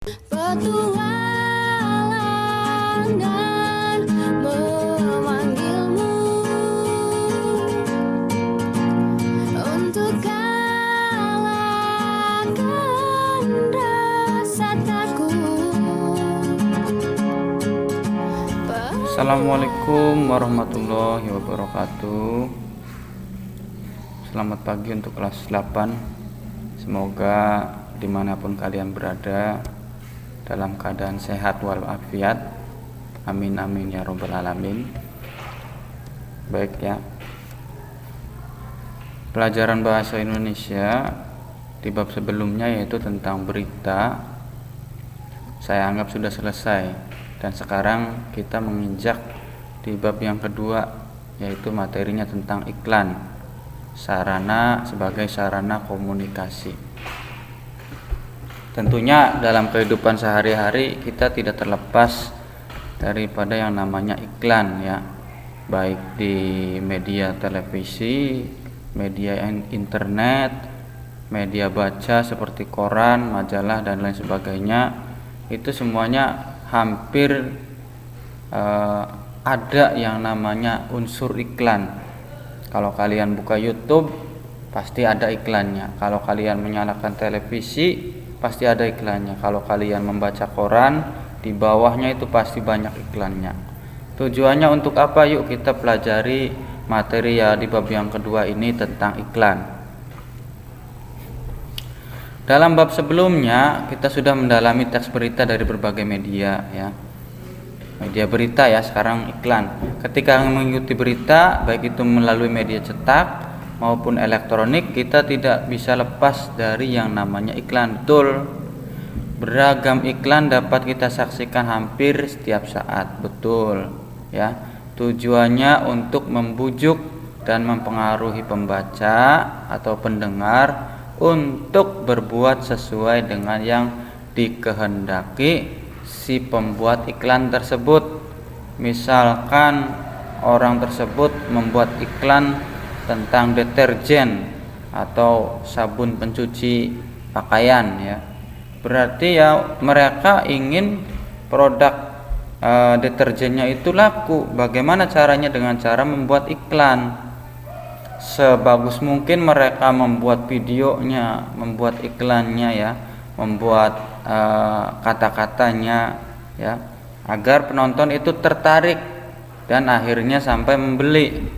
Petualangan memanggilmu untuk kalahkan rasa takut. Assalamualaikum warahmatullahi wabarakatuh. Selamat pagi untuk kelas 8. Semoga dimanapun kalian berada dalam keadaan sehat walafiat. Amin amin ya robbal alamin. Baik ya, pelajaran bahasa Indonesia di bab sebelumnya yaitu tentang berita saya anggap sudah selesai, dan sekarang kita menginjak di bab yang kedua yaitu materinya tentang iklan sebagai sarana komunikasi. Tentunya dalam kehidupan sehari-hari kita tidak terlepas daripada yang namanya iklan ya, baik di media televisi, media internet, media baca seperti koran, majalah dan lain sebagainya. Itu semuanya hampir ada yang namanya unsur iklan. Kalau kalian buka YouTube pasti ada iklannya. Kalau kalian menyalakan televisi pasti ada iklannya. Kalau kalian membaca koran, di bawahnya itu pasti banyak iklannya. Tujuannya untuk apa? Yuk kita pelajari materi ya di bab yang kedua ini tentang iklan. Dalam bab sebelumnya kita sudah mendalami teks berita dari berbagai media ya. Media berita ya, sekarang iklan. Ketika mengikuti berita baik itu melalui media cetak maupun elektronik, kita tidak bisa lepas dari yang namanya iklan. Betul. Beragam iklan dapat kita saksikan hampir setiap saat. Betul ya. Tujuannya untuk membujuk dan mempengaruhi pembaca atau pendengar untuk berbuat sesuai dengan yang dikehendaki si pembuat iklan tersebut. Misalkan orang tersebut membuat iklan tentang deterjen atau sabun pencuci pakaian ya, berarti ya mereka ingin produk deterjennya itu laku. Bagaimana caranya? Dengan cara membuat iklan. Sebagus mungkin mereka membuat videonya, membuat iklannya ya, membuat kata-katanya ya, agar penonton itu tertarik dan akhirnya sampai membeli.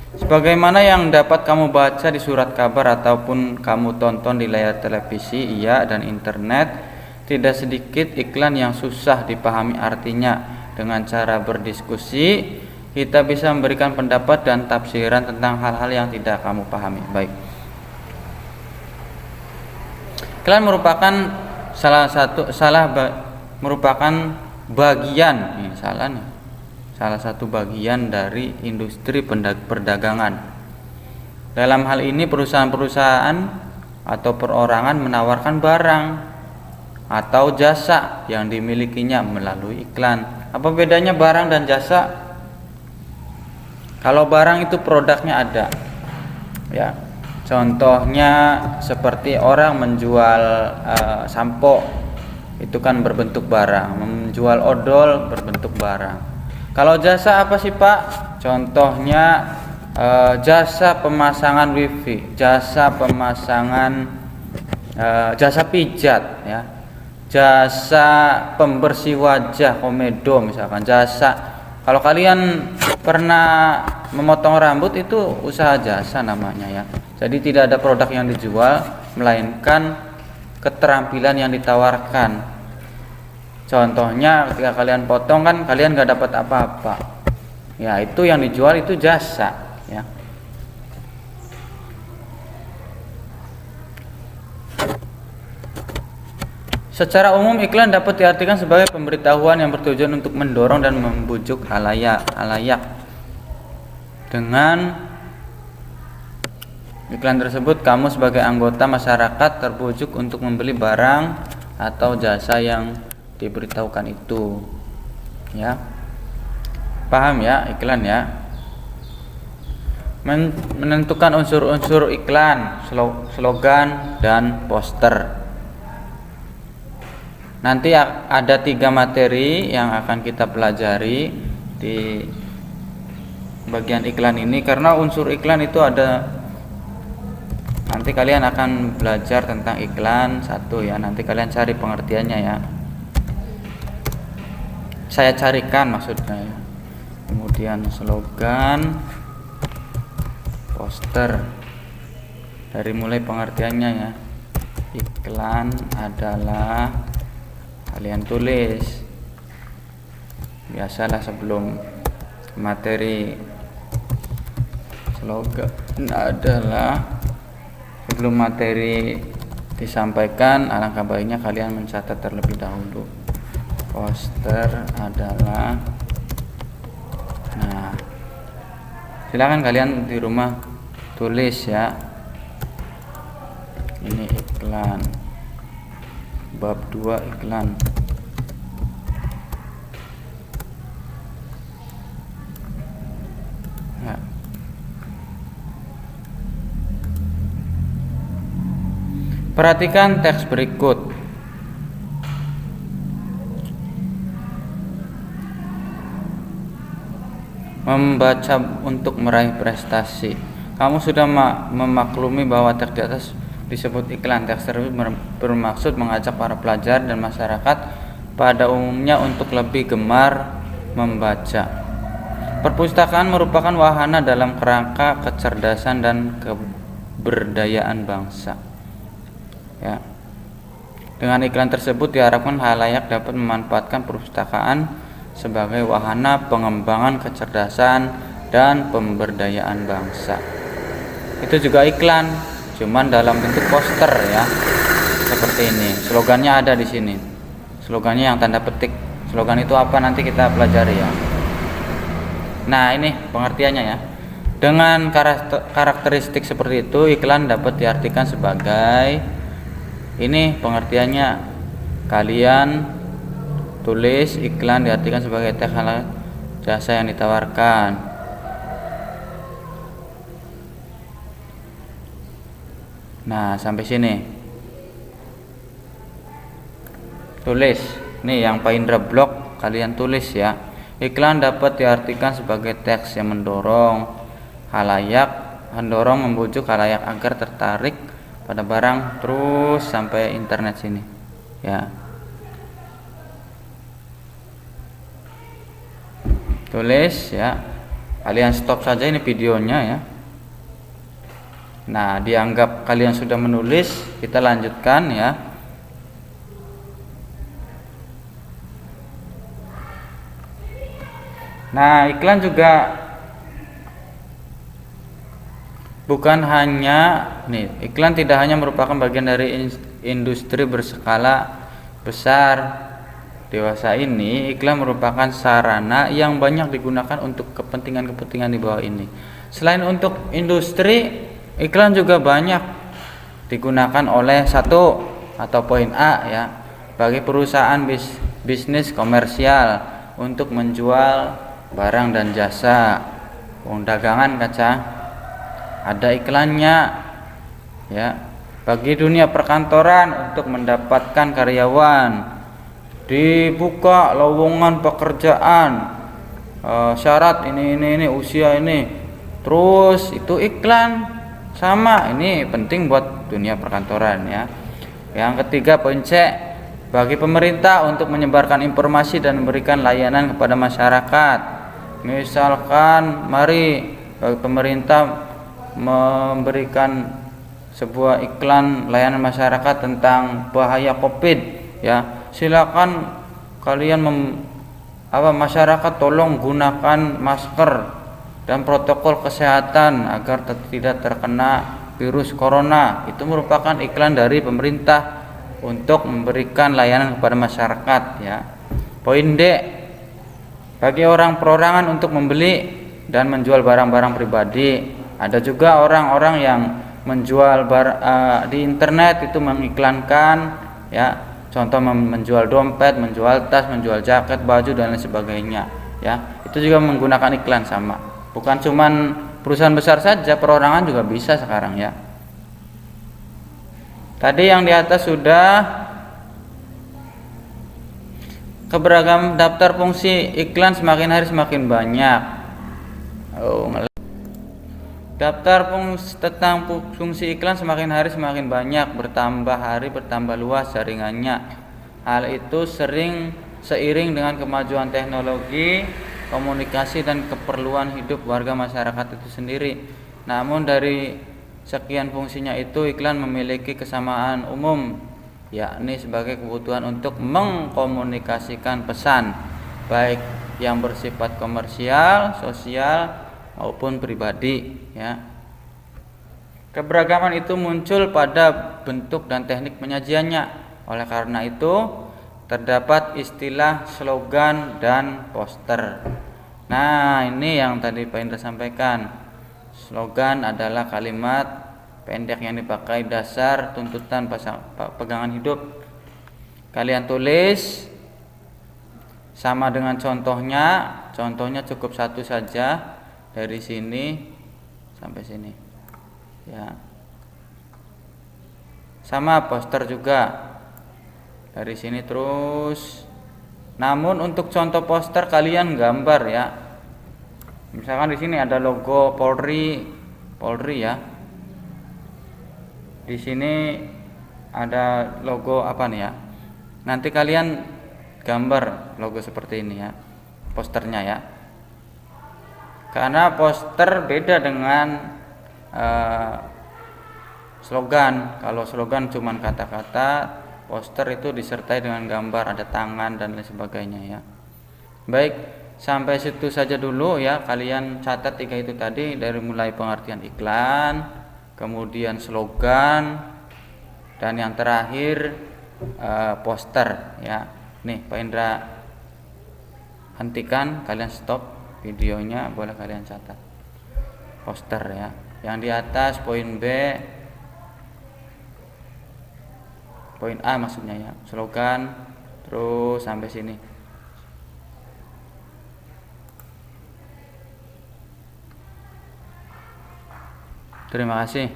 Sebagaimana yang dapat kamu baca di surat kabar ataupun kamu tonton di layar televisi dan internet, tidak sedikit iklan yang susah dipahami artinya. Dengan cara berdiskusi kita bisa memberikan pendapat dan tafsiran tentang hal-hal yang tidak kamu pahami. Baik, iklan merupakan merupakan bagian salah satu bagian dari industri perdagangan. Dalam hal ini perusahaan-perusahaan atau perorangan menawarkan barang atau jasa yang dimilikinya melalui iklan. Apa bedanya barang dan jasa? Kalau barang itu produknya ada ya, contohnya seperti orang menjual sampo, itu kan berbentuk barang. Menjual odol berbentuk barang. Kalau jasa apa sih Pak? Contohnya jasa pemasangan wifi, jasa pemasangan jasa pijat ya, jasa pembersih wajah komedo misalkan. Jasa, kalau kalian pernah memotong rambut itu usaha jasa namanya ya. Jadi tidak ada produk yang dijual melainkan keterampilan yang ditawarkan. Contohnya ketika kalian potong kan kalian gak dapat apa-apa ya, itu yang dijual itu jasa ya. Secara umum iklan dapat diartikan sebagai pemberitahuan yang bertujuan untuk mendorong dan membujuk halayak. Dengan iklan tersebut kamu sebagai anggota masyarakat terbujuk untuk membeli barang atau jasa yang diberitahukan itu ya. Paham ya iklan ya? Menentukan unsur-unsur iklan, slogan dan poster. Nanti ada 3 materi yang akan kita pelajari di bagian iklan ini, karena unsur iklan itu ada. Nanti kalian akan belajar tentang iklan satu ya. Nanti kalian cari pengertiannya ya. Saya carikan maksudnya ya. Kemudian slogan, poster. Dari mulai pengertiannya ya. Iklan adalah, kalian tulis. Biasalah sebelum materi. Slogan adalah, sebelum materi disampaikan, alangkah baiknya kalian mencatat terlebih dahulu. Poster adalah, nah silakan kalian di rumah tulis ya. Ini iklan, bab 2 iklan. Ya. Perhatikan teks berikut. Membaca untuk meraih prestasi. Kamu sudah memaklumi bahwa teks di atas disebut iklan. Teks tersebut bermaksud mengajak para pelajar dan masyarakat pada umumnya untuk lebih gemar membaca. Perpustakaan merupakan wahana dalam kerangka kecerdasan dan keberdayaan bangsa. Ya. Dengan iklan tersebut diharapkan khalayak dapat memanfaatkan perpustakaan sebagai wahana pengembangan kecerdasan dan pemberdayaan bangsa. Itu juga iklan, cuman dalam bentuk poster ya. Seperti ini. Slogannya ada di sini. Slogannya yang tanda petik. Slogan itu apa nanti kita pelajari ya. Nah, ini pengertiannya ya. Dengan karakteristik seperti itu, iklan dapat diartikan sebagai, ini pengertiannya, kalian tulis iklan diartikan sebagai teks jasa yang ditawarkan. Nah, sampai sini. Tulis. Nih yang Pak Indra blok kalian tulis ya. Iklan dapat diartikan sebagai teks yang mendorong membujuk khalayak agar tertarik pada barang terus sampai internet sini ya. Tulis ya. Kalian stop saja ini videonya ya. Nah, dianggap kalian sudah menulis, kita lanjutkan ya. Nah, iklan juga bukan hanya iklan tidak hanya merupakan bagian dari industri berskala besar dewasa ini. Iklan merupakan sarana yang banyak digunakan untuk kepentingan-kepentingan di bawah ini. Selain untuk industri, iklan juga banyak digunakan oleh satu atau poin A ya, bagi perusahaan bisnis komersial untuk menjual barang dan jasa. Dagangan kaca ada iklannya ya. Bagi dunia perkantoran untuk mendapatkan karyawan, dibuka lowongan pekerjaan, syarat ini usia ini, terus itu iklan sama. Ini penting buat dunia perkantoran ya. Yang ketiga poin C, bagi pemerintah untuk menyebarkan informasi dan memberikan layanan kepada masyarakat. Misalkan bagi pemerintah memberikan sebuah iklan layanan masyarakat tentang bahaya Covid ya. Silakan kalian masyarakat tolong gunakan masker dan protokol kesehatan agar tidak terkena virus corona. Itu merupakan iklan dari pemerintah untuk memberikan layanan kepada masyarakat ya. Poin D, bagi orang perorangan untuk membeli dan menjual barang-barang pribadi. Ada juga orang-orang yang menjual di internet itu mengiklankan ya. Contoh menjual dompet, menjual tas, menjual jaket, baju dan lain sebagainya ya. Itu juga menggunakan iklan sama. Bukan cuman perusahaan besar saja, perorangan juga bisa sekarang ya. Tadi yang di atas sudah keberagaman daftar fungsi iklan semakin hari semakin banyak. Daftar tentang fungsi iklan semakin hari semakin banyak, bertambah hari bertambah luas jaringannya. Hal itu seiring dengan kemajuan teknologi, komunikasi dan keperluan hidup warga masyarakat itu sendiri. Namun dari sekian fungsinya itu, iklan memiliki kesamaan umum, yakni sebagai kebutuhan untuk mengkomunikasikan pesan, baik yang bersifat komersial, sosial maupun pribadi, ya. Keberagaman itu muncul pada bentuk dan teknik penyajiannya. Oleh karena itu, terdapat istilah slogan dan poster. Nah, ini yang tadi Pak Indra sampaikan. Slogan adalah kalimat pendek yang dipakai dasar tuntutan pegangan hidup. Kalian tulis sama dengan contohnya. Contohnya cukup satu saja, dari sini sampai sini, ya. Sama poster juga dari sini terus. Namun untuk contoh poster kalian gambar, ya. Misalkan di sini ada logo Polri ya. Di sini ada logo apa nih, ya. Nanti kalian gambar logo seperti ini, ya, posternya, ya. Karena poster beda dengan slogan. Kalau slogan cuman kata-kata, poster itu disertai dengan gambar, ada tangan dan lain sebagainya, ya. Baik, sampai situ saja dulu, ya. Kalian catat 3 itu tadi, dari mulai pengertian iklan, kemudian slogan, dan yang terakhir poster, ya. Nih Pak Indra hentikan, kalian stop videonya, boleh kalian catat poster, ya. Yang di atas poin B, poin A maksudnya, ya, slogan, terus sampai sini. Terima kasih.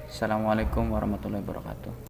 Assalamualaikum warahmatullahi wabarakatuh.